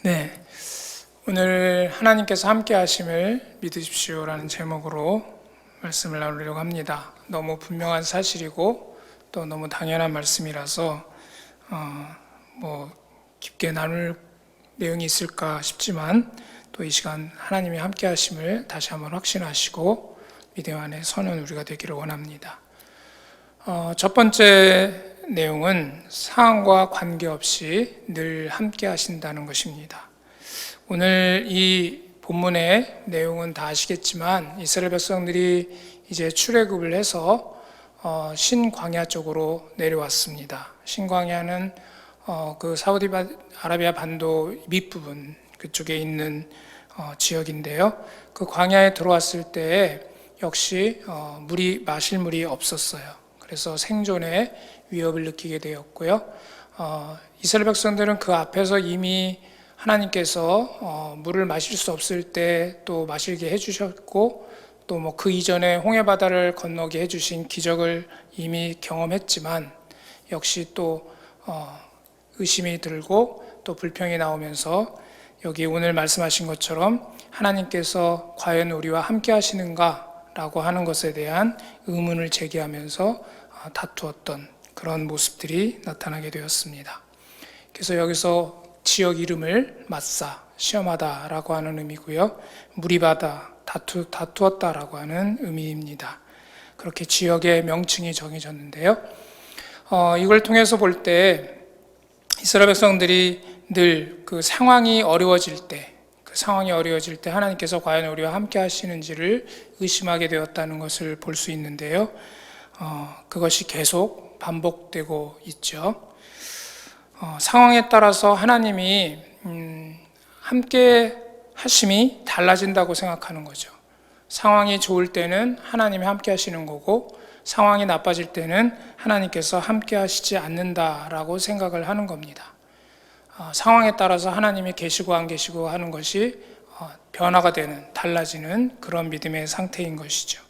네, 오늘 하나님께서 함께 하심을 믿으십시오라는 제목으로 말씀을 나누려고 합니다. 너무 분명한 사실이고 또 너무 당연한 말씀이라서 깊게 나눌 내용이 있을까 싶지만 또 이 시간 하나님이 함께 하심을 다시 한번 확신하시고 믿음 안에 서는 우리가 되기를 원합니다. 첫 번째 내용은 상황과 관계없이 늘 함께 하신다는 것입니다. 오늘 이 본문의 내용은 다 아시겠지만 이스라엘 백성들이 이제 출애굽을 해서 신광야 쪽으로 내려왔습니다. 신광야는 그 사우디아라비아 반도 밑부분 그쪽에 있는 지역인데요. 그 광야에 들어왔을 때 역시 마실 물이 없었어요. 그래서 생존의 위협을 느끼게 되었고요. 이스라엘 백성들은 그 앞에서 이미 하나님께서 물을 마실 수 없을 때 또 마시게 해주셨고 또 그 이전에 홍해바다를 건너게 해주신 기적을 이미 경험했지만 역시 또 의심이 들고 또 불평이 나오면서 여기 오늘 말씀하신 것처럼 하나님께서 과연 우리와 함께 하시는가 라고 하는 것에 대한 의문을 제기하면서 다투었던 그런 모습들이 나타나게 되었습니다. 그래서 여기서 지역 이름을 마사, 시험하다 라고 하는 의미고요. 무리바다, 다투었다 라고 하는 의미입니다. 그렇게 지역의 명칭이 정해졌는데요. 이걸 통해서 볼 때 이스라엘 백성들이 늘 그 상황이 어려워질 때 하나님께서 과연 우리와 함께 하시는지를 의심하게 되었다는 것을 볼 수 있는데요. 그것이 계속 반복되고 있죠. 상황에 따라서 하나님이 함께 하심이 달라진다고 생각하는 거죠. 상황이 좋을 때는 하나님이 함께 하시는 거고 상황이 나빠질 때는 하나님께서 함께 하시지 않는다라고 생각을 하는 겁니다. 상황에 따라서 하나님이 계시고 안 계시고 하는 것이 변화가 되는, 달라지는 그런 믿음의 상태인 것이죠.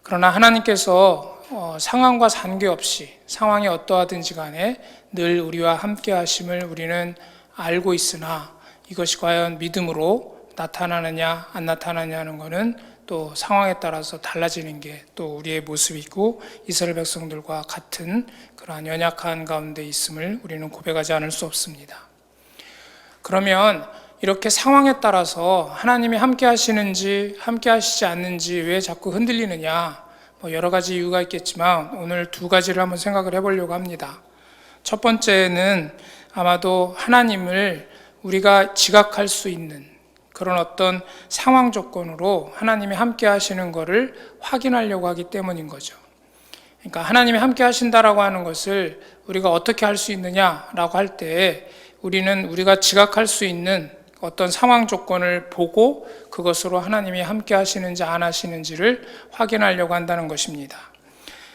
그러나 하나님께서 상황과 상관없이 상황이 어떠하든지 간에 늘 우리와 함께 하심을 우리는 알고 있으나 이것이 과연 믿음으로 나타나느냐 안 나타나느냐는 것은 또 상황에 따라서 달라지는 게 또 우리의 모습이고 이스라엘 백성들과 같은 그러한 연약한 가운데 있음을 우리는 고백하지 않을 수 없습니다. 그러면 이렇게 상황에 따라서 하나님이 함께 하시는지 함께 하시지 않는지 왜 자꾸 흔들리느냐, 여러 가지 이유가 있겠지만 오늘 두 가지를 한번 생각을 해보려고 합니다. 첫 번째는 아마도 하나님을 우리가 지각할 수 있는 그런 어떤 상황 조건으로 하나님이 함께 하시는 것을 확인하려고 하기 때문인 거죠. 그러니까 하나님이 함께 하신다라고 하는 것을 우리가 어떻게 할 수 있느냐라고 할 때 우리는 우리가 지각할 수 있는 어떤 상황 조건을 보고 그것으로 하나님이 함께 하시는지 안 하시는지를 확인하려고 한다는 것입니다.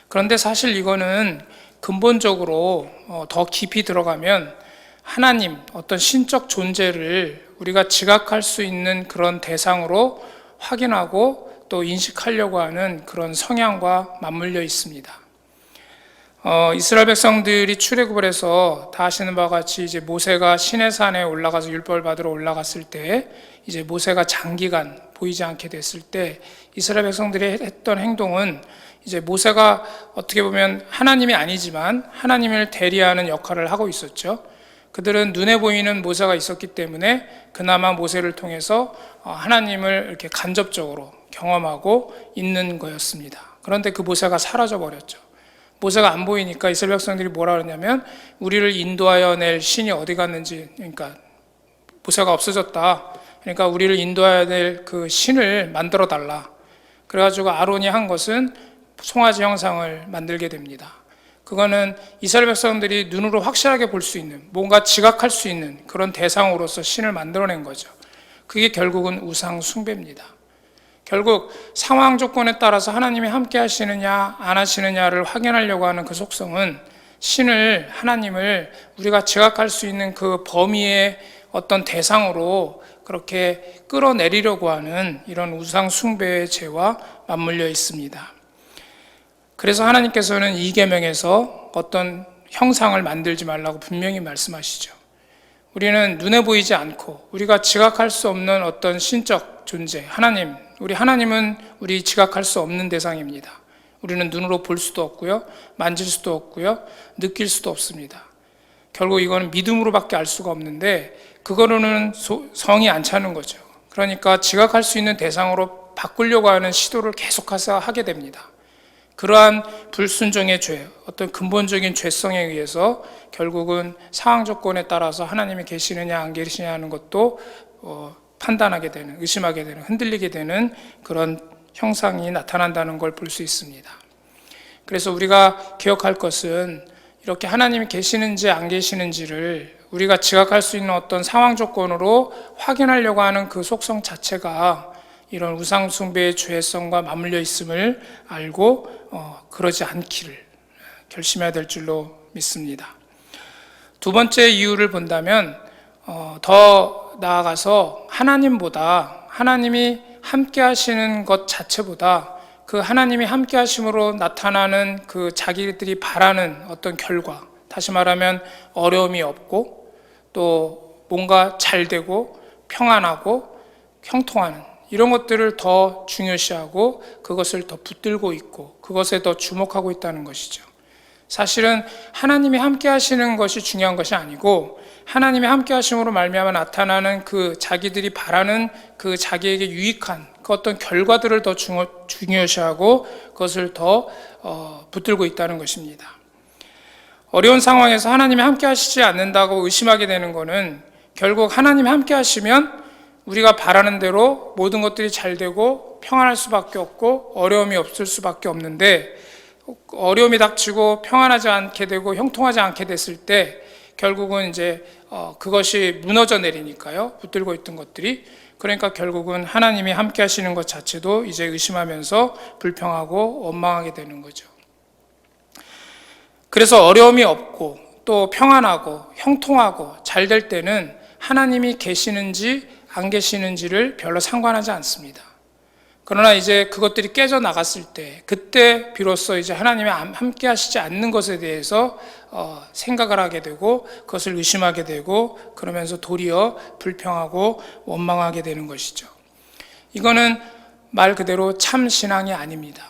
그런데 사실 이거는 근본적으로 더 깊이 들어가면 하나님, 어떤 신적 존재를 우리가 지각할 수 있는 그런 대상으로 확인하고 또 인식하려고 하는 그런 성향과 맞물려 있습니다. 이스라엘 백성들이 출애굽을 해서 다 아시는 바와 같이 이제 모세가 시내산에 올라가서 율법을 받으러 올라갔을 때 이제 모세가 장기간 보이지 않게 됐을 때 이스라엘 백성들이 했던 행동은 이제 모세가 어떻게 보면 하나님이 아니지만 하나님을 대리하는 역할을 하고 있었죠. 그들은 눈에 보이는 모세가 있었기 때문에 그나마 모세를 통해서 하나님을 이렇게 간접적으로 경험하고 있는 거였습니다. 그런데 그 모세가 사라져 버렸죠. 모세가 안 보이니까 이스라엘 백성들이 뭐라 그러냐면 우리를 인도하여 낼 신이 어디 갔는지, 그러니까 모세가 없어졌다. 그러니까 우리를 인도하여 낼 그 신을 만들어 달라. 그래가지고 아론이 한 것은 송아지 형상을 만들게 됩니다. 그거는 이스라엘 백성들이 눈으로 확실하게 볼 수 있는, 뭔가 지각할 수 있는 그런 대상으로서 신을 만들어낸 거죠. 그게 결국은 우상 숭배입니다. 결국 상황 조건에 따라서 하나님이 함께 하시느냐 안 하시느냐를 확인하려고 하는 그 속성은 하나님을 우리가 지각할 수 있는 그 범위의 어떤 대상으로 그렇게 끌어내리려고 하는 이런 우상 숭배의 죄와 맞물려 있습니다. 그래서 하나님께서는 이 계명에서 어떤 형상을 만들지 말라고 분명히 말씀하시죠. 우리는 눈에 보이지 않고 우리가 지각할 수 없는 어떤 신적 존재, 하나님, 우리 하나님은 우리 지각할 수 없는 대상입니다. 우리는 눈으로 볼 수도 없고요, 만질 수도 없고요, 느낄 수도 없습니다. 결국 이거는 믿음으로밖에 알 수가 없는데 그거로는 성이 안 차는 거죠. 그러니까 지각할 수 있는 대상으로 바꾸려고 하는 시도를 계속해서 하게 됩니다. 그러한 불순종의 죄, 어떤 근본적인 죄성에 의해서 결국은 상황 조건에 따라서 하나님이 계시느냐 안 계시느냐 하는 것도 판단하게 되는, 의심하게 되는, 흔들리게 되는 그런 형상이 나타난다는 걸 볼 수 있습니다. 그래서 우리가 기억할 것은 이렇게 하나님이 계시는지 안 계시는지를 우리가 지각할 수 있는 어떤 상황 조건으로 확인하려고 하는 그 속성 자체가 이런 우상 숭배의 죄성과 맞물려 있음을 알고 그러지 않기를 결심해야 될 줄로 믿습니다. 두 번째 이유를 본다면 더 나아가서 하나님이 함께 하시는 것 자체보다 그 하나님이 함께 하심으로 나타나는 그 자기들이 바라는 어떤 결과, 다시 말하면 어려움이 없고 또 뭔가 잘 되고 평안하고 형통하는 이런 것들을 더 중요시하고 그것을 더 붙들고 있고 그것에 더 주목하고 있다는 것이죠. 사실은 하나님이 함께 하시는 것이 중요한 것이 아니고 하나님이 함께 하심으로 말미암아 나타나는 그 자기들이 바라는 그 자기에게 유익한 그 어떤 결과들을 더 중요시하고 그것을 더 붙들고 있다는 것입니다. 어려운 상황에서 하나님이 함께 하시지 않는다고 의심하게 되는 것은 결국 하나님이 함께 하시면 우리가 바라는 대로 모든 것들이 잘 되고 평안할 수밖에 없고 어려움이 없을 수밖에 없는데 어려움이 닥치고 평안하지 않게 되고 형통하지 않게 됐을 때 결국은 이제 그것이 무너져 내리니까요. 붙들고 있던 것들이. 그러니까 결국은 하나님이 함께 하시는 것 자체도 이제 의심하면서 불평하고 원망하게 되는 거죠. 그래서 어려움이 없고 또 평안하고 형통하고 잘 될 때는 하나님이 계시는지 안 계시는지를 별로 상관하지 않습니다. 그러나 이제 그것들이 깨져 나갔을 때 그때 비로소 이제 하나님이 함께 하시지 않는 것에 대해서 생각을 하게 되고 그것을 의심하게 되고 그러면서 도리어 불평하고 원망하게 되는 것이죠. 이거는 말 그대로 참 신앙이 아닙니다.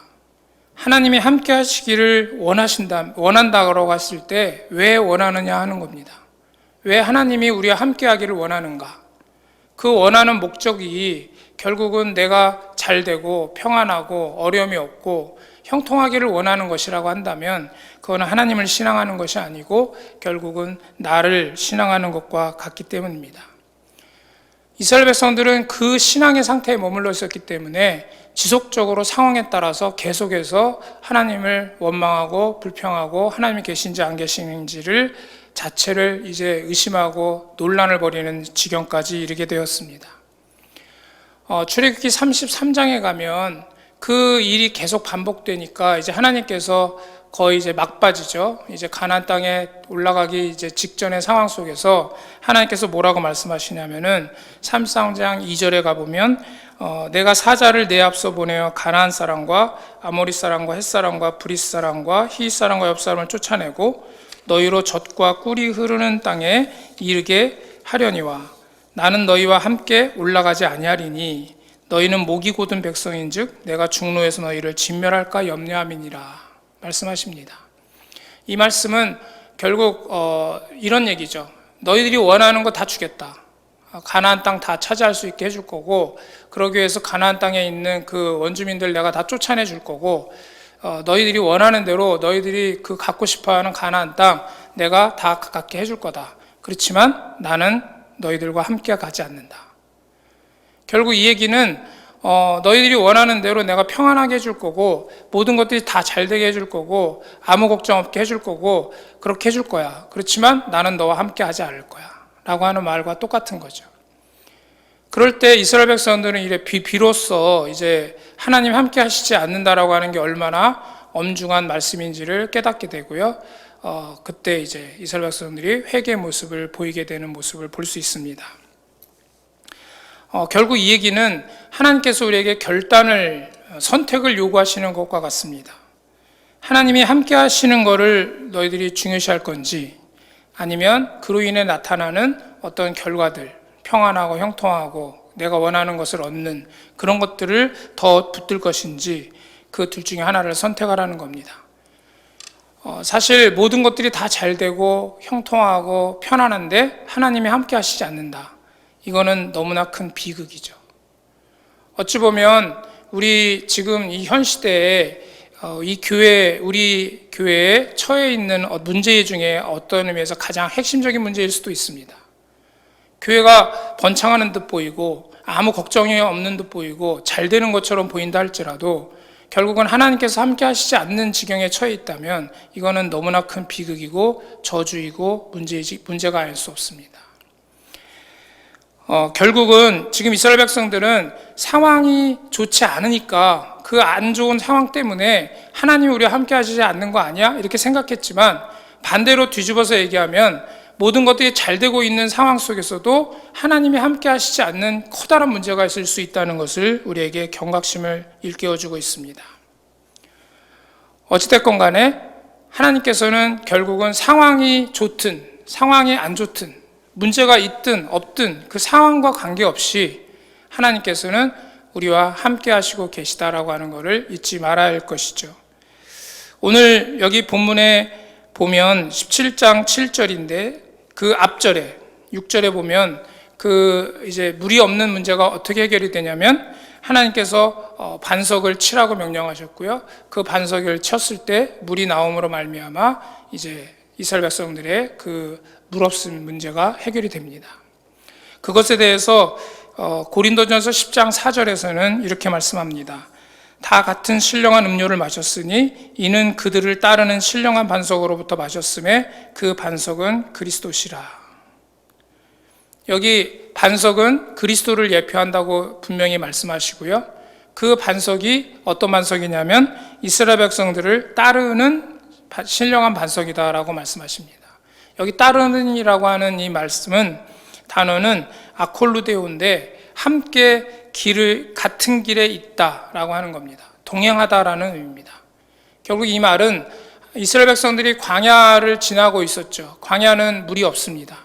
하나님이 함께 하시기를 원한다고 했을 때 왜 원하느냐 하는 겁니다. 왜 하나님이 우리와 함께 하기를 원하는가? 그 원하는 목적이 결국은 내가 잘 되고 평안하고 어려움이 없고 형통하기를 원하는 것이라고 한다면 그거는 하나님을 신앙하는 것이 아니고 결국은 나를 신앙하는 것과 같기 때문입니다. 이스라엘 백성들은 그 신앙의 상태에 머물러 있었기 때문에 지속적으로 상황에 따라서 계속해서 하나님을 원망하고 불평하고 하나님이 계신지 안 계시는지를 자체를 이제 의심하고 논란을 벌이는 지경까지 이르게 되었습니다. 출애굽기 33장에 가면 그 일이 계속 반복되니까 이제 하나님께서 거의 이제 막바지죠. 이제 가나안 땅에 올라가기 이제 직전의 상황 속에서 하나님께서 뭐라고 말씀하시냐면은 33장 2절에 가보면 내가 사자를 내 앞서 보내어 가나안 사람과 아모리 사람과 헷 사람과 브리스 사람과 히윗 사람과 옆 사람을 쫓아내고 너희로 젖과 꿀이 흐르는 땅에 이르게 하려니와 나는 너희와 함께 올라가지 아니하리니 너희는 목이 곧은 백성인즉 내가 중로에서 너희를 진멸할까 염려함이니라 말씀하십니다. 이 말씀은 결국 이런 얘기죠. 너희들이 원하는 거 다 주겠다. 가나안 땅 다 차지할 수 있게 해줄 거고 그러기 위해서 가나안 땅에 있는 그 원주민들 내가 다 쫓아내 줄 거고 너희들이 원하는 대로 너희들이 그 갖고 싶어하는 가나안 땅 내가 다 갖게 해줄 거다. 그렇지만 나는 너희들과 함께 가지 않는다. 결국 이 얘기는 너희들이 원하는 대로 내가 평안하게 해줄 거고 모든 것들이 다 잘 되게 해줄 거고 아무 걱정 없게 해줄 거고 그렇게 해줄 거야. 그렇지만 나는 너와 함께 하지 않을 거야 라고 하는 말과 똑같은 거죠. 그럴 때 이스라엘 백성들은 이래 비로소 이제 하나님 함께 하시지 않는다라고 하는 게 얼마나 엄중한 말씀인지를 깨닫게 되고요. 그때 이제 이스라엘 백성들이 회개의 모습을 보이게 되는 모습을 볼 수 있습니다. 결국 이 얘기는 하나님께서 우리에게 선택을 요구하시는 것과 같습니다. 하나님이 함께 하시는 것을 너희들이 중요시할 건지 아니면 그로 인해 나타나는 어떤 결과들, 평안하고 형통하고 내가 원하는 것을 얻는 그런 것들을 더 붙들 것인지 그 둘 중에 하나를 선택하라는 겁니다. 사실 모든 것들이 다 잘 되고 형통하고 편안한데 하나님이 함께 하시지 않는다. 이거는 너무나 큰 비극이죠. 어찌 보면 우리 지금 이 현 시대에 우리 교회에 처해 있는 문제 중에 어떤 의미에서 가장 핵심적인 문제일 수도 있습니다. 교회가 번창하는 듯 보이고 아무 걱정이 없는 듯 보이고 잘 되는 것처럼 보인다 할지라도 결국은 하나님께서 함께 하시지 않는 지경에 처해 있다면 이거는 너무나 큰 비극이고 저주이고 문제가 아닐 수 없습니다. 결국은 지금 이스라엘 백성들은 상황이 좋지 않으니까 그 안 좋은 상황 때문에 하나님이 우리와 함께 하시지 않는 거 아니야? 이렇게 생각했지만 반대로 뒤집어서 얘기하면 모든 것들이 잘 되고 있는 상황 속에서도 하나님이 함께 하시지 않는 커다란 문제가 있을 수 있다는 것을 우리에게 경각심을 일깨워주고 있습니다. 어찌됐건 간에 하나님께서는 결국은 상황이 좋든 상황이 안 좋든 문제가 있든 없든 그 상황과 관계없이 하나님께서는 우리와 함께 하시고 계시다라고 하는 것을 잊지 말아야 할 것이죠. 오늘 여기 본문에 보면 17장 7절인데 그 앞절에 6절에 보면 이제 물이 없는 문제가 어떻게 해결이 되냐면 하나님께서 반석을 치라고 명령하셨고요. 그 반석을 쳤을 때 물이 나옴으로 말미암아 이제 이스라엘 백성들의 그 물 없음 문제가 해결이 됩니다. 그것에 대해서 고린도전서 10장 4절에서는 이렇게 말씀합니다. 다 같은 신령한 음료를 마셨으니 이는 그들을 따르는 신령한 반석으로부터 마셨음에 그 반석은 그리스도시라. 여기 반석은 그리스도를 예표한다고 분명히 말씀하시고요. 그 반석이 어떤 반석이냐면 이스라엘 백성들을 따르는 신령한 반석이다라고 말씀하십니다. 여기 따르는이라고 하는 이 단어는 아콜루데오인데 함께 같은 길에 있다라고 하는 겁니다. 동행하다라는 의미입니다. 결국 이 말은 이스라엘 백성들이 광야를 지나고 있었죠. 광야는 물이 없습니다.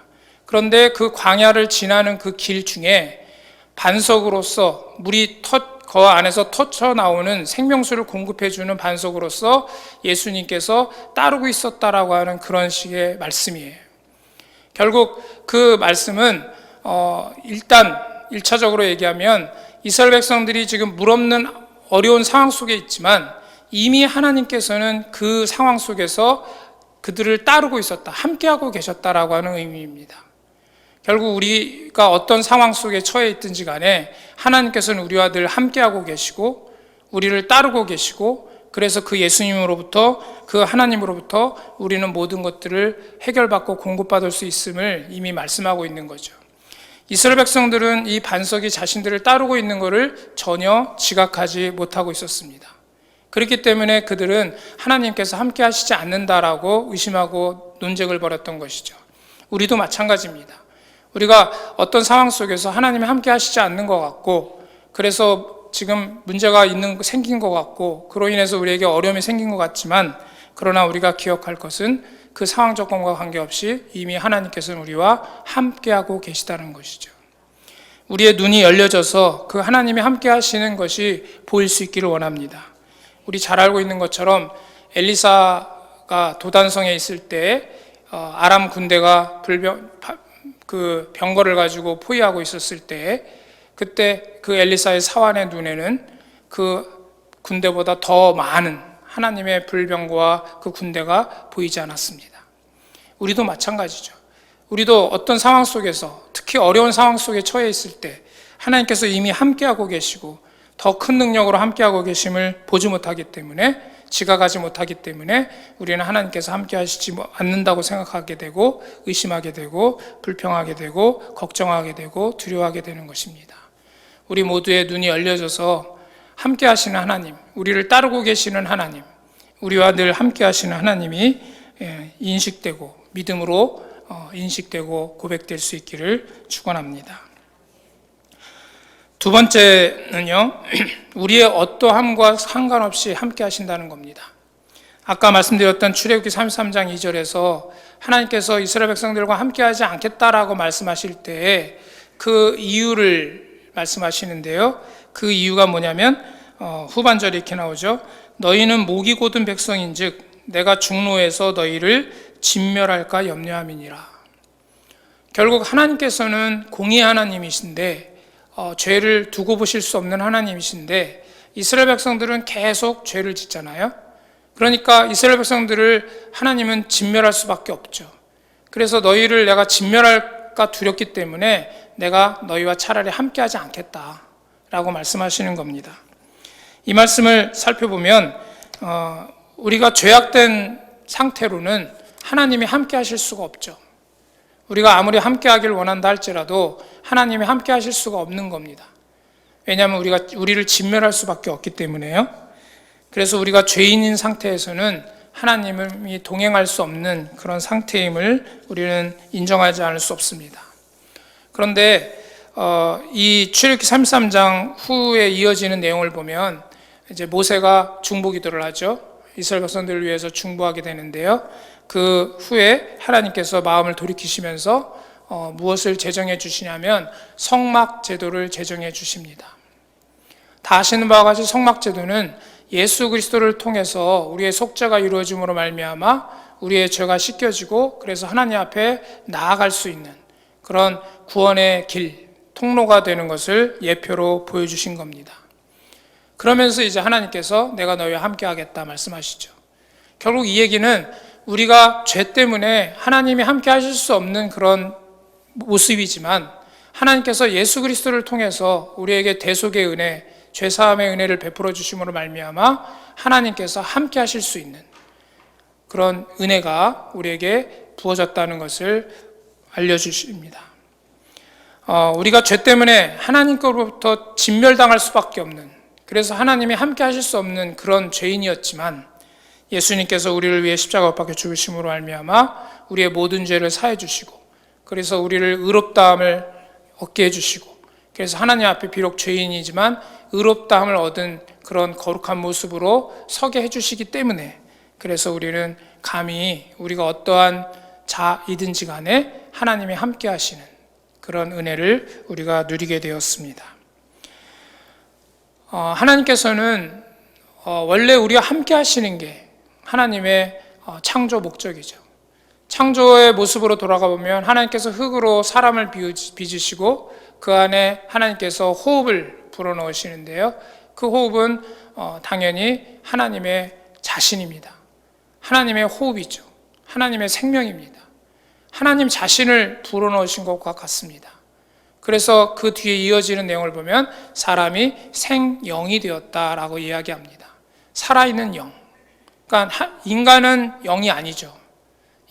그런데 그 광야를 지나는 그 길 중에 반석으로서 물이 그 안에서 터쳐 나오는 생명수를 공급해주는 반석으로서 예수님께서 따르고 있었다라고 하는 그런 식의 말씀이에요. 결국 그 말씀은 일단 1차적으로 얘기하면 이스라엘 백성들이 지금 물 없는 어려운 상황 속에 있지만 이미 하나님께서는 그 상황 속에서 그들을 따르고 있었다, 함께하고 계셨다라고 하는 의미입니다. 결국 우리가 어떤 상황 속에 처해 있든지 간에 하나님께서는 우리와 늘 함께하고 계시고 우리를 따르고 계시고 그래서 그 예수님으로부터 그 하나님으로부터 우리는 모든 것들을 해결받고 공급받을 수 있음을 이미 말씀하고 있는 거죠. 이스라엘 백성들은 이 반석이 자신들을 따르고 있는 것을 전혀 지각하지 못하고 있었습니다. 그렇기 때문에 그들은 하나님께서 함께 하시지 않는다라고 의심하고 논쟁을 벌였던 것이죠. 우리도 마찬가지입니다. 우리가 어떤 상황 속에서 하나님이 함께 하시지 않는 것 같고 그래서 지금 문제가 생긴 것 같고 그로 인해서 우리에게 어려움이 생긴 것 같지만 그러나 우리가 기억할 것은 그 상황 조건과 관계없이 이미 하나님께서는 우리와 함께하고 계시다는 것이죠. 우리의 눈이 열려져서 그 하나님이 함께 하시는 것이 보일 수 있기를 원합니다. 우리 잘 알고 있는 것처럼 엘리사가 도단성에 있을 때 아람 군대가 병거를 가지고 포위하고 있었을 때 그때 그 엘리사의 사환의 눈에는 그 군대보다 더 많은 하나님의 불병거와 그 군대가 보이지 않았습니다. 우리도 마찬가지죠. 우리도 어떤 상황 속에서 특히 어려운 상황 속에 처해 있을 때 하나님께서 이미 함께하고 계시고 더 큰 능력으로 함께하고 계심을 보지 못하기 때문에 지각하지 못하기 때문에 우리는 하나님께서 함께 하시지 않는다고 생각하게 되고 의심하게 되고 불평하게 되고 걱정하게 되고 두려워하게 되는 것입니다. 우리 모두의 눈이 열려져서 함께 하시는 하나님, 우리를 따르고 계시는 하나님, 우리와 늘 함께 하시는 하나님이 인식되고 믿음으로 인식되고 고백될 수 있기를 축원합니다. 두 번째는요, 우리의 어떠함과 상관없이 함께 하신다는 겁니다. 아까 말씀드렸던 출애굽기 33장 2절에서 하나님께서 이스라엘 백성들과 함께하지 않겠다라고 말씀하실 때 그 이유를 말씀하시는데요. 그 이유가 뭐냐면 후반절에 이렇게 나오죠. 너희는 목이 곧은 백성인즉 내가 중노에서 너희를 진멸할까 염려함이니라. 결국 하나님께서는 공의 하나님이신데 죄를 두고 보실 수 없는 하나님이신데 이스라엘 백성들은 계속 죄를 짓잖아요. 그러니까 이스라엘 백성들을 하나님은 진멸할 수밖에 없죠. 그래서 너희를 내가 진멸할까 두렵기 때문에 내가 너희와 차라리 함께하지 않겠다라고 말씀하시는 겁니다. 이 말씀을 살펴보면 우리가 죄악된 상태로는 하나님이 함께하실 수가 없죠. 우리가 아무리 함께하기를 원한다 할지라도 하나님이 함께하실 수가 없는 겁니다. 왜냐하면 우리를 진멸할 수밖에 없기 때문에요. 그래서 우리가 죄인인 상태에서는 하나님이 동행할 수 없는 그런 상태임을 우리는 인정하지 않을 수 없습니다. 그런데 이 출애굽기 33장 후에 이어지는 내용을 보면 이제 모세가 중보기도를 하죠. 이스라엘 백성들을 위해서 중보하게 되는데요. 그 후에 하나님께서 마음을 돌이키시면서 무엇을 제정해 주시냐면 성막 제도를 제정해 주십니다. 다 아시는 바와 같이 성막 제도는 예수 그리스도를 통해서 우리의 속죄가 이루어짐으로 말미암아 우리의 죄가 씻겨지고 그래서 하나님 앞에 나아갈 수 있는 그런 구원의 길, 통로가 되는 것을 예표로 보여주신 겁니다. 그러면서 이제 하나님께서 내가 너희와 함께 하겠다 말씀하시죠. 결국 이 얘기는 우리가 죄 때문에 하나님이 함께 하실 수 없는 그런 모습이지만 하나님께서 예수 그리스도를 통해서 우리에게 대속의 은혜, 죄사함의 은혜를 베풀어 주심으로 말미암아 하나님께서 함께 하실 수 있는 그런 은혜가 우리에게 부어졌다는 것을 알려주십니다. 우리가 죄 때문에 하나님께로부터 진멸당할 수밖에 없는, 그래서 하나님이 함께 하실 수 없는 그런 죄인이었지만 예수님께서 우리를 위해 십자가 못 박혀 죽으심으로 말미암아 우리의 모든 죄를 사해 주시고 그래서 우리를 의롭다함을 얻게 해주시고 그래서 하나님 앞에 비록 죄인이지만 의롭다함을 얻은 그런 거룩한 모습으로 서게 해주시기 때문에 그래서 우리는 감히 우리가 어떠한 자이든지 간에 하나님이 함께 하시는 그런 은혜를 우리가 누리게 되었습니다. 하나님께서는 원래 우리와 함께 하시는 게 하나님의 창조 목적이죠. 창조의 모습으로 돌아가 보면 하나님께서 흙으로 사람을 빚으시고 그 안에 하나님께서 호흡을 불어넣으시는데요. 그 호흡은 당연히 하나님의 자신입니다. 하나님의 호흡이죠. 하나님의 생명입니다. 하나님 자신을 불어넣으신 것과 같습니다. 그래서 그 뒤에 이어지는 내용을 보면 사람이 생영이 되었다라고 이야기합니다. 살아있는 영. 그러니까 인간은 영이 아니죠.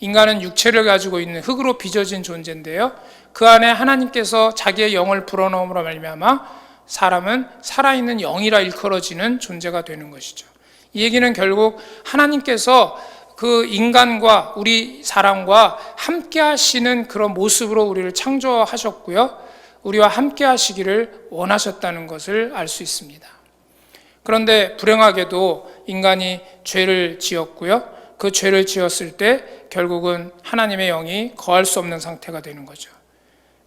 인간은 육체를 가지고 있는 흙으로 빚어진 존재인데요. 그 안에 하나님께서 자기의 영을 불어넣음으로 말미암아 사람은 살아있는 영이라 일컬어지는 존재가 되는 것이죠. 이 얘기는 결국 하나님께서 그 인간과 우리 사람과 함께 하시는 그런 모습으로 우리를 창조하셨고요. 우리와 함께 하시기를 원하셨다는 것을 알 수 있습니다. 그런데 불행하게도 인간이 죄를 지었고요. 그 죄를 지었을 때 결국은 하나님의 영이 거할 수 없는 상태가 되는 거죠.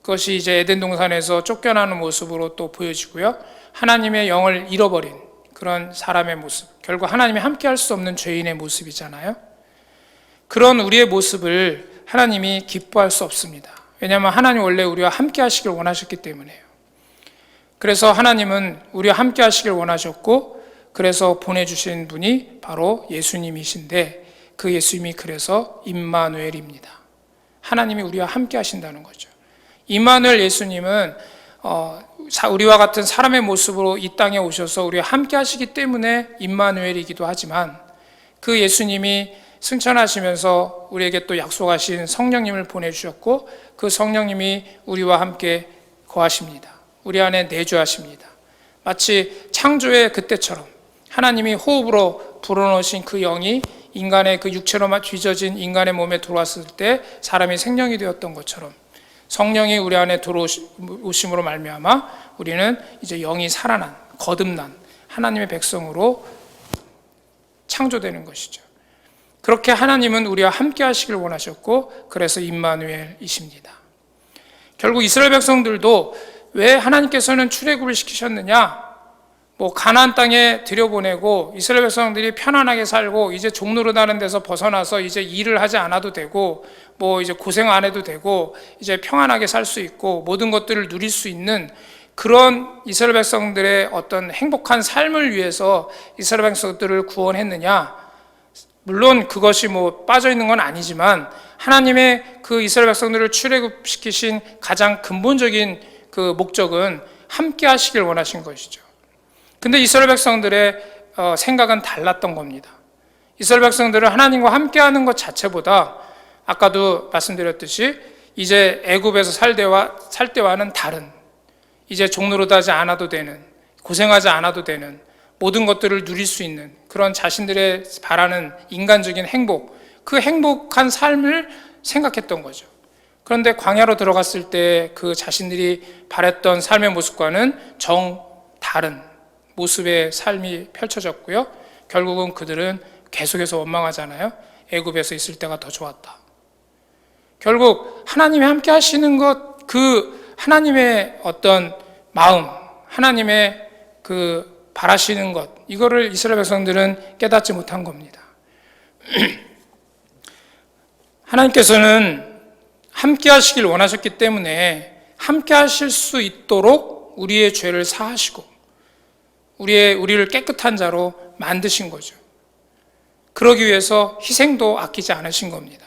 그것이 이제 에덴 동산에서 쫓겨나는 모습으로 또 보여지고요. 하나님의 영을 잃어버린 그런 사람의 모습, 결국 하나님이 함께 할 수 없는 죄인의 모습이잖아요. 그런 우리의 모습을 하나님이 기뻐할 수 없습니다. 왜냐하면 하나님 원래 우리와 함께 하시길 원하셨기 때문에요. 그래서 하나님은 우리와 함께 하시길 원하셨고 그래서 보내주신 분이 바로 예수님이신데 그 예수님이 그래서 임마누엘입니다. 하나님이 우리와 함께 하신다는 거죠. 임마누엘 예수님은 우리와 같은 사람의 모습으로 이 땅에 오셔서 우리와 함께 하시기 때문에 임마누엘이기도 하지만 그 예수님이 승천하시면서 우리에게 또 약속하신 성령님을 보내주셨고 그 성령님이 우리와 함께 거하십니다. 우리 안에 내주하십니다. 마치 창조의 그때처럼 하나님이 호흡으로 불어넣으신 그 영이 인간의 그 육체로만 뒤져진 인간의 몸에 들어왔을 때 사람이 생명이 되었던 것처럼 성령이 우리 안에 들어오심으로 말미암아 우리는 이제 영이 살아난 거듭난 하나님의 백성으로 창조되는 것이죠. 그렇게 하나님은 우리와 함께 하시길 원하셨고, 그래서 임마누엘이십니다. 결국 이스라엘 백성들도 왜 하나님께서는 출애굽을 시키셨느냐? 가나안 땅에 들여보내고 이스라엘 백성들이 편안하게 살고 이제 종노릇하는 데서 벗어나서 이제 일을 하지 않아도 되고 이제 고생 안 해도 되고 이제 평안하게 살 수 있고 모든 것들을 누릴 수 있는 그런 이스라엘 백성들의 어떤 행복한 삶을 위해서 이스라엘 백성들을 구원했느냐? 물론 그것이 빠져 있는 건 아니지만 하나님의 그 이스라엘 백성들을 출애굽시키신 가장 근본적인 그 목적은 함께 하시길 원하신 것이죠. 근데 이스라엘 백성들의 생각은 달랐던 겁니다. 이스라엘 백성들은 하나님과 함께 하는 것 자체보다 아까도 말씀드렸듯이 이제 애굽에서 살 때와는 다른, 이제 종노릇하지 않아도 되는, 고생하지 않아도 되는 모든 것들을 누릴 수 있는 그런 자신들의 바라는 인간적인 행복, 그 행복한 삶을 생각했던 거죠. 그런데 광야로 들어갔을 때 그 자신들이 바랬던 삶의 모습과는 정 다른 모습의 삶이 펼쳐졌고요. 결국은 그들은 계속해서 원망하잖아요. 애굽에서 있을 때가 더 좋았다. 결국 하나님이 함께 하시는 것, 그 하나님의 어떤 마음, 하나님의 그 바라시는 것, 이거를 이스라엘 백성들은 깨닫지 못한 겁니다. 하나님께서는 함께 하시길 원하셨기 때문에 함께 하실 수 있도록 우리의 죄를 사하시고 우리를 깨끗한 자로 만드신 거죠. 그러기 위해서 희생도 아끼지 않으신 겁니다.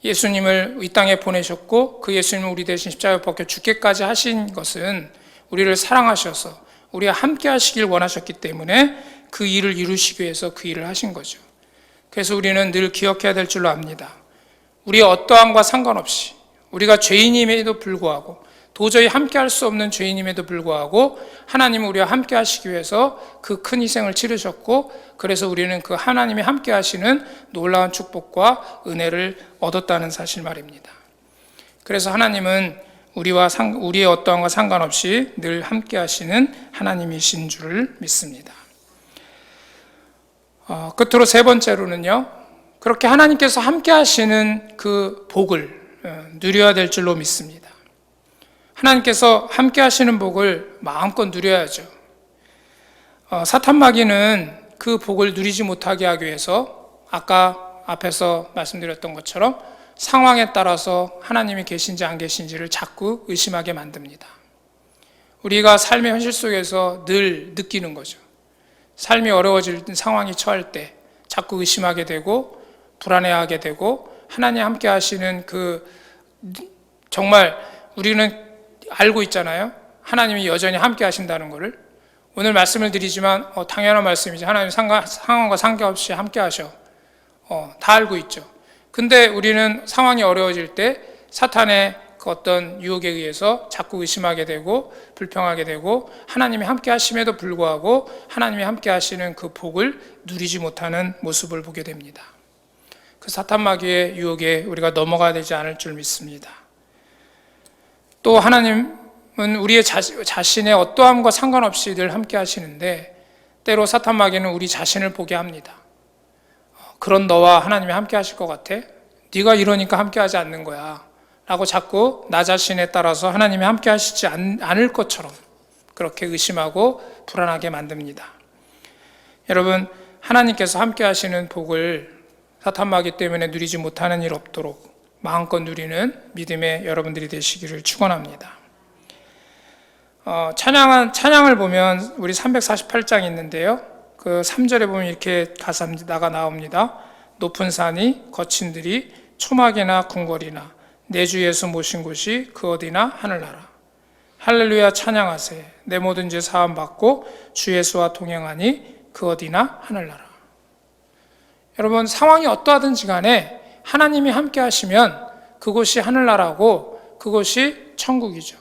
예수님을 이 땅에 보내셨고 그 예수님을 우리 대신 십자가에 벗겨 죽게까지 하신 것은 우리를 사랑하셔서 우리와 함께 하시길 원하셨기 때문에 그 일을 이루시기 위해서 그 일을 하신 거죠. 그래서 우리는 늘 기억해야 될 줄로 압니다. 우리의 어떠함과 상관없이 우리가 죄인임에도 불구하고 도저히 함께 할 수 없는 죄인임에도 불구하고 하나님은 우리와 함께 하시기 위해서 그 큰 희생을 치르셨고 그래서 우리는 그 하나님이 함께 하시는 놀라운 축복과 은혜를 얻었다는 사실 말입니다. 그래서 하나님은 우리의 어떠함과 상관없이 늘 함께 하시는 하나님이신 줄을 믿습니다. 끝으로 세 번째로는요, 그렇게 하나님께서 함께 하시는 그 복을 누려야 될 줄로 믿습니다. 하나님께서 함께 하시는 복을 마음껏 누려야죠. 사탄 마귀는 그 복을 누리지 못하게 하기 위해서 아까 앞에서 말씀드렸던 것처럼 상황에 따라서 하나님이 계신지 안 계신지를 자꾸 의심하게 만듭니다. 우리가 삶의 현실 속에서 늘 느끼는 거죠. 삶이 어려워질 상황이 처할 때 자꾸 의심하게 되고 불안해하게 되고 하나님 함께 하시는 정말 우리는 알고 있잖아요. 하나님이 여전히 함께 하신다는 것을. 오늘 말씀을 드리지만 당연한 말씀이지. 하나님 상황과 상관없이 함께 하셔. 다 알고 있죠. 근데 우리는 상황이 어려워질 때 사탄의 그 어떤 유혹에 의해서 자꾸 의심하게 되고 불평하게 되고 하나님이 함께 하심에도 불구하고 하나님이 함께 하시는 그 복을 누리지 못하는 모습을 보게 됩니다. 그 사탄 마귀의 유혹에 우리가 넘어가야 되지 않을 줄 믿습니다. 또 하나님은 우리의 자신의 어떠함과 상관없이 늘 함께 하시는데 때로 사탄 마귀는 우리 자신을 보게 합니다. 그런 너와 하나님이 함께 하실 것 같아? 네가 이러니까 함께 하지 않는 거야 라고 자꾸 나 자신에 따라서 하나님이 함께 하시지 않을 것처럼 그렇게 의심하고 불안하게 만듭니다. 여러분, 하나님께서 함께 하시는 복을 사탄 마귀 때문에 누리지 못하는 일 없도록 마음껏 누리는 믿음의 여러분들이 되시기를 축원합니다. 찬양을 보면 우리 348장 있는데요. 그 3절에 보면 이렇게 가사가 나옵니다. 높은 산이 거친 들이 초막이나 궁궐이나 내 주 예수 모신 곳이 그 어디나 하늘나라. 할렐루야 찬양하세. 내 모든 죄 사함 받고 주 예수와 동행하니 그 어디나 하늘나라. 여러분, 상황이 어떠하든지 간에 하나님이 함께 하시면 그곳이 하늘나라고 그곳이 천국이죠.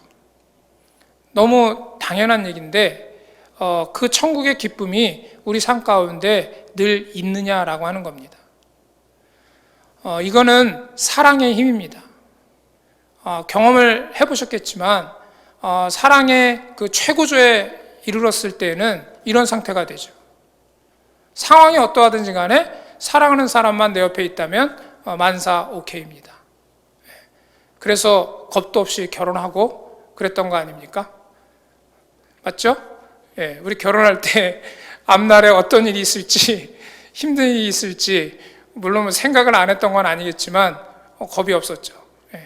너무 당연한 얘기인데 그 천국의 기쁨이 우리 삶 가운데 늘 있느냐라고 하는 겁니다. 이거는 사랑의 힘입니다. 경험을 해보셨겠지만 사랑의 그 최고조에 이르렀을 때는 이런 상태가 되죠. 상황이 어떠하든지 간에 사랑하는 사람만 내 옆에 있다면 만사 오케이입니다. 그래서 겁도 없이 결혼하고 그랬던 거 아닙니까? 맞죠? 예, 우리 결혼할 때 앞날에 어떤 일이 있을지, 힘든 일이 있을지 물론 생각을 안 했던 건 아니겠지만 겁이 없었죠. 예,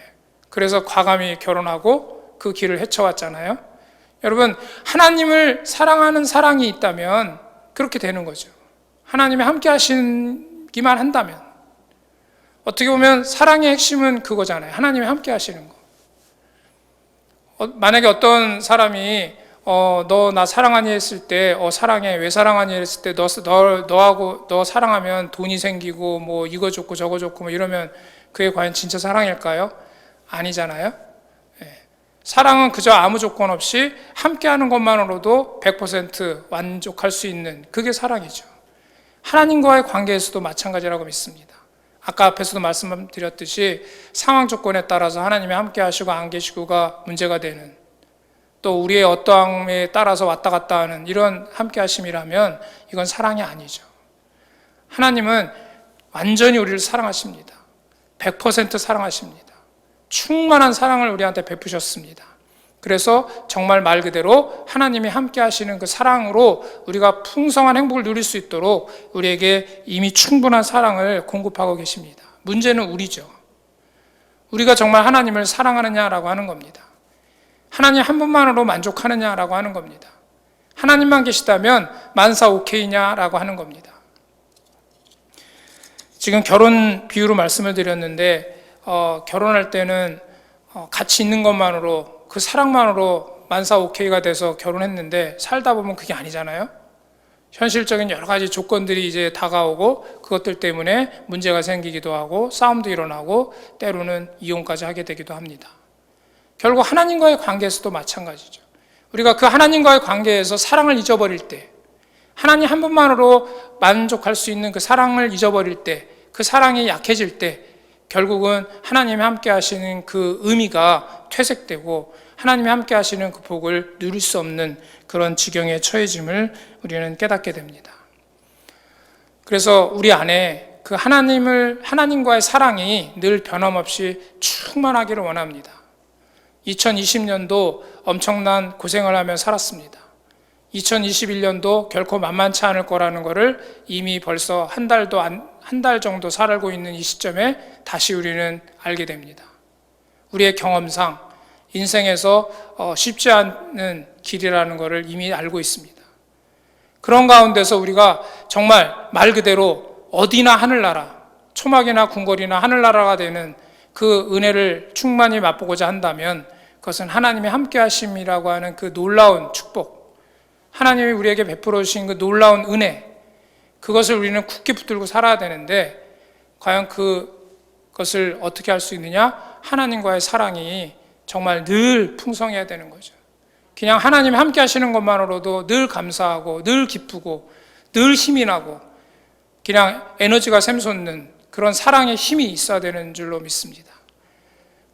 그래서 과감히 결혼하고 그 길을 헤쳐왔잖아요. 여러분, 하나님을 사랑하는 사랑이 있다면 그렇게 되는 거죠. 하나님이 함께 하시기만 한다면. 어떻게 보면 사랑의 핵심은 그거잖아요. 하나님이 함께 하시는 거. 만약에 어떤 사람이 너 나 사랑하니 했을 때 사랑해. 왜 사랑하니 했을 때 너 사랑하면 돈이 생기고 뭐 이거 좋고 저거 좋고 뭐 이러면 그게 과연 진짜 사랑일까요? 아니잖아요. 사랑은 그저 아무 조건 없이 함께하는 것만으로도 100% 만족할 수 있는 그게 사랑이죠. 하나님과의 관계에서도 마찬가지라고 믿습니다. 아까 앞에서도 말씀드렸듯이 상황 조건에 따라서 하나님이 함께 하시고 안 계시고가 문제가 되는, 또 우리의 어떠함에 따라서 왔다 갔다 하는 이런 함께 하심이라면 이건 사랑이 아니죠. 하나님은 완전히 우리를 사랑하십니다. 100% 사랑하십니다. 충만한 사랑을 우리한테 베푸셨습니다. 그래서 정말 말 그대로 하나님이 함께 하시는 그 사랑으로 우리가 풍성한 행복을 누릴 수 있도록 우리에게 이미 충분한 사랑을 공급하고 계십니다. 문제는 우리죠. 우리가 정말 하나님을 사랑하느냐라고 하는 겁니다. 하나님 한 분만으로 만족하느냐라고 하는 겁니다. 하나님만 계시다면 만사 오케이냐라고 하는 겁니다. 지금 결혼 비유로 말씀을 드렸는데 결혼할 때는 같이 있는 것만으로 그 사랑만으로 만사 오케이가 돼서 결혼했는데 살다 보면 그게 아니잖아요. 현실적인 여러 가지 조건들이 이제 다가오고 그것들 때문에 문제가 생기기도 하고 싸움도 일어나고 때로는 이혼까지 하게 되기도 합니다. 결국 하나님과의 관계에서도 마찬가지죠. 우리가 그 하나님과의 관계에서 사랑을 잊어버릴 때, 하나님 한 분만으로 만족할 수 있는 그 사랑을 잊어버릴 때, 그 사랑이 약해질 때 결국은 하나님이 함께 하시는 그 의미가 퇴색되고 하나님이 함께 하시는 그 복을 누릴 수 없는 그런 지경에 처해짐을 우리는 깨닫게 됩니다. 그래서 우리 안에 그 하나님과의 사랑이 늘 변함없이 충만하기를 원합니다. 2020년도 엄청난 고생을 하며 살았습니다. 2021년도 결코 만만치 않을 거라는 것을 이미 벌써 한 달 정도 살고 있는 이 시점에 다시 우리는 알게 됩니다. 우리의 경험상 인생에서 쉽지 않은 길이라는 것을 이미 알고 있습니다. 그런 가운데서 우리가 정말 말 그대로 어디나 하늘나라, 초막이나 궁궐이나 하늘나라가 되는 그 은혜를 충만히 맛보고자 한다면 그것은 하나님이 함께 하심이라고 하는 그 놀라운 축복, 하나님이 우리에게 베풀어 주신 그 놀라운 은혜, 그것을 우리는 굳게 붙들고 살아야 되는데 과연 그것을 어떻게 할 수 있느냐? 하나님과의 사랑이 정말 늘 풍성해야 되는 거죠. 그냥 하나님이 함께 하시는 것만으로도 늘 감사하고 늘 기쁘고 늘 힘이 나고 그냥 에너지가 샘솟는 그런 사랑의 힘이 있어야 되는 줄로 믿습니다.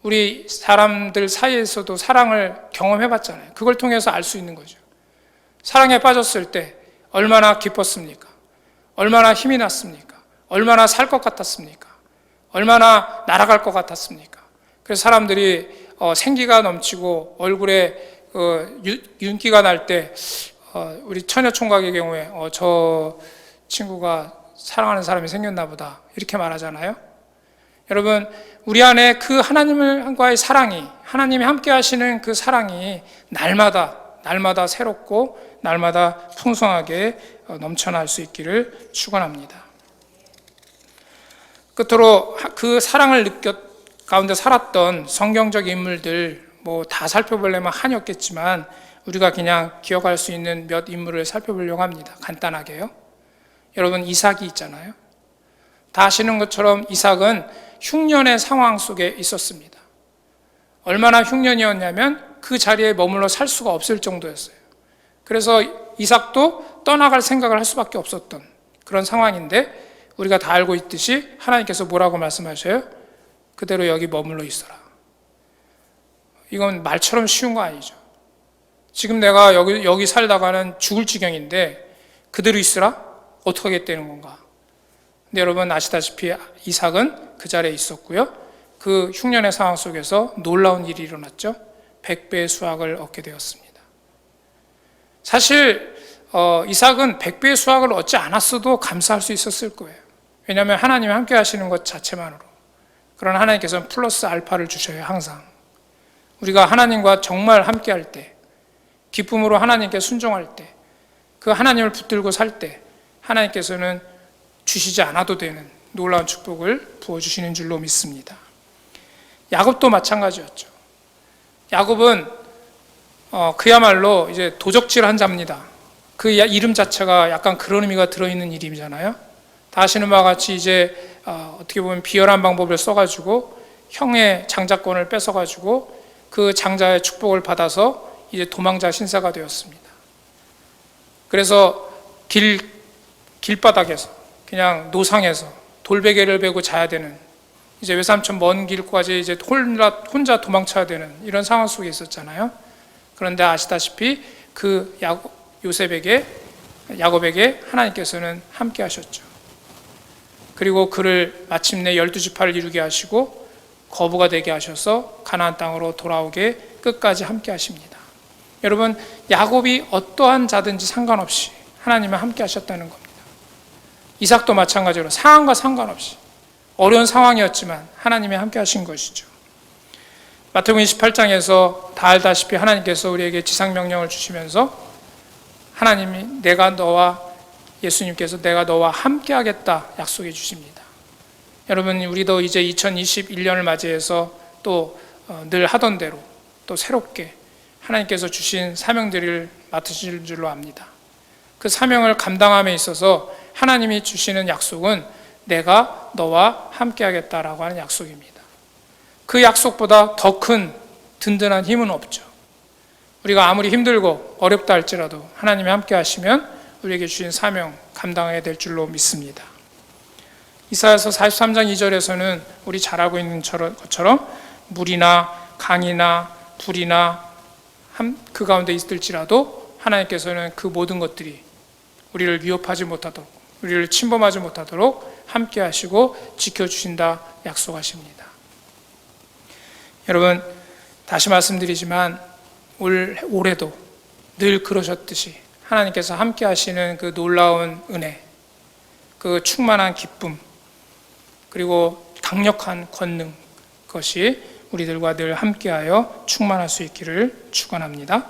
우리 사람들 사이에서도 사랑을 경험해 봤잖아요. 그걸 통해서 알 수 있는 거죠. 사랑에 빠졌을 때 얼마나 기뻤습니까? 얼마나 힘이 났습니까? 얼마나 살 것 같았습니까? 얼마나 날아갈 것 같았습니까? 그래서 사람들이 생기가 넘치고 얼굴에 윤기가 날 때 우리 처녀 총각의 경우에 저 친구가 사랑하는 사람이 생겼나 보다 이렇게 말하잖아요. 여러분, 우리 안에 그 하나님과의 사랑이, 하나님이 함께 하시는 그 사랑이 날마다 새롭고 날마다 풍성하게 넘쳐날 수 있기를 축원합니다. 끝으로 그 사랑을 가운데 살았던 성경적 인물들 다 살펴보려면 한이 없겠지만 우리가 그냥 기억할 수 있는 몇 인물을 살펴보려고 합니다. 간단하게요. 여러분, 이삭이 있잖아요. 다 아시는 것처럼 이삭은 흉년의 상황 속에 있었습니다. 얼마나 흉년이었냐면 그 자리에 머물러 살 수가 없을 정도였어요. 그래서 이삭도 떠나갈 생각을 할 수밖에 없었던 그런 상황인데 우리가 다 알고 있듯이 하나님께서 뭐라고 말씀하셔요? 그대로 여기 머물러 있어라. 이건 말처럼 쉬운 거 아니죠. 지금 내가 여기 살다가는 죽을 지경인데 그대로 있으라? 어떻게 하겠다는 건가? 근데 여러분 아시다시피 이삭은 그 자리에 있었고요. 그 흉년의 상황 속에서 놀라운 일이 일어났죠. 100배의 수확을 얻게 되었습니다. 사실 이삭은 100배의 수확을 얻지 않았어도 감사할 수 있었을 거예요. 왜냐하면 하나님이 함께 하시는 것 자체만으로. 그러나 하나님께서는 플러스 알파를 주셔요. 항상 우리가 하나님과 정말 함께 할 때, 기쁨으로 하나님께 순종할 때, 그 하나님을 붙들고 살 때 하나님께서는 주시지 않아도 되는 놀라운 축복을 부어주시는 줄로 믿습니다. 야곱도 마찬가지였죠. 야곱은 그야말로 이제 도적질한 자입니다. 그 이름 자체가 약간 그런 의미가 들어있는 이름이잖아요. 다 아시는 바와 같이 이제 어떻게 보면 비열한 방법을 써가지고 형의 장자권을 뺏어가지고 그 장자의 축복을 받아서 이제 도망자 신사가 되었습니다. 그래서 길바닥에서 그냥 노상에서 돌베개를 베고 자야 되는, 이제 외삼촌 먼 길까지 이제 혼자 도망쳐야 되는 이런 상황 속에 있었잖아요. 그런데 아시다시피 그 야곱에게 하나님께서는 함께 하셨죠. 그리고 그를 마침내 12지파를 이루게 하시고 거부가 되게 하셔서 가나안 땅으로 돌아오게 끝까지 함께 하십니다. 여러분, 야곱이 어떠한 자든지 상관없이 하나님은 함께 하셨다는 겁니다. 이삭도 마찬가지로 상황과 상관없이 어려운 상황이었지만 하나님이 함께 하신 것이죠. 마태복음 28장에서 다 알다시피 하나님께서 우리에게 지상명령을 주시면서 하나님이 예수님께서 내가 너와 함께 하겠다 약속해 주십니다. 여러분, 우리도 이제 2021년을 맞이해서 또 늘 하던 대로 또 새롭게 하나님께서 주신 사명들을 맡으실 줄로 압니다. 그 사명을 감당함에 있어서 하나님이 주시는 약속은 내가 너와 함께 하겠다라고 하는 약속입니다. 그 약속보다 더 큰 든든한 힘은 없죠. 우리가 아무리 힘들고 어렵다 할지라도 하나님이 함께 하시면 우리에게 주신 사명 감당하게 될 줄로 믿습니다. 이사야서 43장 2절에서는 우리 잘 알고 있는 것처럼 물이나 강이나 불이나 그 가운데 있을지라도 하나님께서는 그 모든 것들이 우리를 위협하지 못하도록, 우리를 침범하지 못하도록 함께 하시고 지켜주신다 약속하십니다. 여러분, 다시 말씀드리지만 올해도 늘 그러셨듯이 하나님께서 함께 하시는 그 놀라운 은혜, 그 충만한 기쁨, 그리고 강력한 권능, 그것이 우리들과 늘 함께하여 충만할 수 있기를 축원합니다.